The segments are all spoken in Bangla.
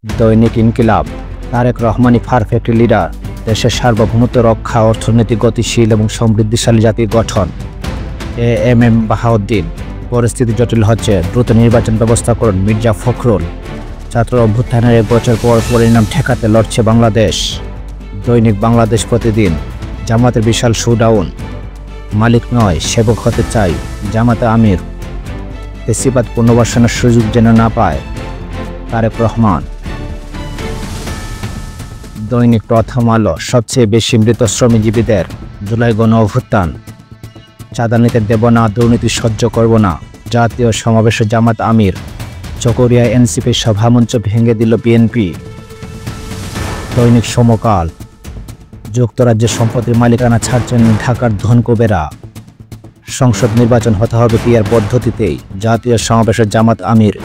দৈনিক ইনকিলাব। তারেক রহমানই পারফেক্ট লিডার। দেশের সার্বভৌমত্ব রক্ষা, অর্থনীতি গতিশীল এবং সমৃদ্ধিশালী জাতি গঠন। এএমএম বাহাউদ্দিন। পরিস্থিতি জটিল হচ্ছে, দ্রুত নির্বাচন ব্যবস্থা করুন মির্জা ফখরুল। ছাত্র অভ্যুত্থানের 1 বছর পর পরিণাম ঠেকাতে লড়ছে বাংলাদেশ। দৈনিক বাংলাদেশ প্রতিদিন। জামাতের বিশাল শোডাউন। মালিক নয় সেবক হতে চাই জামাতে আমির। ফেসিবাদ পুনর্বাসনের সুযোগ যেন না পায় তারেক রহমান। দৈনিক প্রথম আলো। সবচেয়ে বেশি মৃত শ্রমজীবীদের। জুলাই গণ অভ্যুত্থান। চাঁদা নিতে দেব না, দুর্নীতি সহ্য করব না। জাতীয় সমাবেশে জামাত আমির। চকরিয়া এনসিপির সভামঞ্চ ভেঙে দিল বিএনপি। দৈনিক সমকাল। যুক্তরাজ্যের সম্পত্তির মালিকানা ছাড়ছেন ঢাকার ধনকুবেরা। সংসদ নির্বাচন হতে হবে পিআর পদ্ধতিতেই। জাতীয় সমাবেশের জামাত আমির।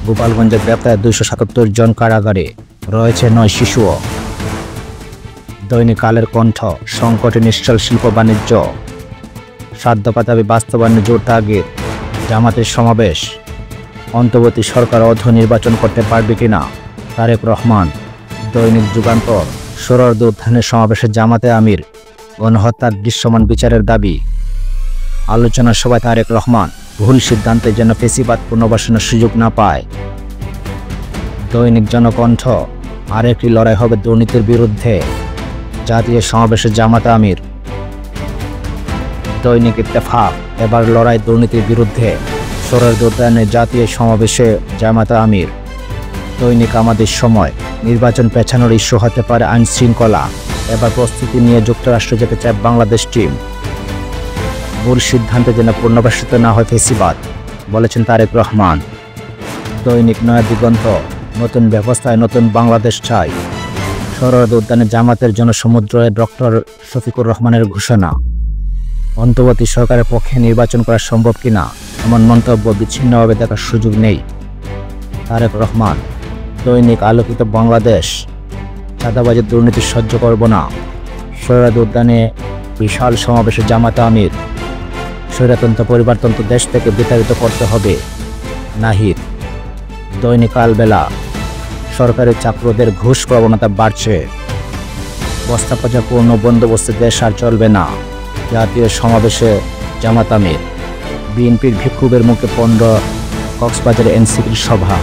গোপালগঞ্জের গ্রেপ্তার 277 জন কারাগারে, রয়েছে 9 শিশুও। দৈনিক কালের কণ্ঠ। সংকটে নিশ্চল শিল্প বাণিজ্য। 7 দফা দাবি বাস্তবায়নে জোর তাগিদ। জামাতের সমাবেশ। অন্তর্বর্তী সরকার অধ নির্বাচন করতে পারবে কিনা তারেক রহমান। দৈনিক যুগান্তর। সোহরাওয়ার্দী উত্থানের সমাবেশে জামাতে আমির। গণহত্যার দৃশ্যমান বিচারের দাবি। আলোচনা সভায় তারেক রহমান। ভুল সিদ্ধান্তে যেন ফেসিবাদ পুনর্বাসনের সুযোগ না পায়। দৈনিক জনকণ্ঠ। আরেকটি লড়াই হবে দুর্নীতির বিরুদ্ধে। জাতীয় সমাবেশে জামাতে আমির। দৈনিক ইত্তেফাক। এবার লড়াই দুর্নীতির বিরুদ্ধে। সোহরাওয়ার্দী উদ্যানে জাতীয় সমাবেশে জামাতে আমির। দৈনিক আমাদের সময়। নির্বাচন পেছানোর ইস্যু হতে পারে আইন শৃঙ্খলা। এবার প্রস্তুতি নিয়ে যুক্তরাষ্ট্র যেতে চায় বাংলাদেশ টিম। ভুল সিদ্ধান্তে যেন পুনর্বাসিত না হয় ফেসিবাদ, বলেছেন তারেক রহমান। দৈনিক নয়া দিগন্ত। নতুন ব্যবস্থায় নতুন বাংলাদেশ চাই। সোহরাওয়ার্দী উদ্যানে জামাতের জনসমুদ্রে ডক্টর শফিকুর রহমানের ঘোষণা। অন্তর্বর্তী সরকারের পক্ষে নির্বাচন করা সম্ভব কিনা এমন মন্তব্য বিচ্ছিন্নভাবে দেখার সুযোগ নেই তারেক রহমান। দৈনিক আলোকিত বাংলাদেশ। চাঁদাবাজি দুর্নীতি সহ্য করব না। সোহরাওয়ার্দী উদ্যানে বিশাল সমাবেশে জামাতে আমির। স্বৈরতন্ত্র পরিবারতন্ত্র দেশ থেকে বিতাড়িত করতে হবে নাহিদ। দৈনিক কালবেলা। সরকারি চাকরদের ঘুষ প্রবণতা বাড়ছে। বস্তাপচা পূর্ণ বন্দোবস্তে দেশ আর চলবে না। জাতীয় সমাবেশে জামাত আমির। বিএনপির বিক্ষোভের মুখে পণ্ড কক্সবাজারে এনসিপির সভা।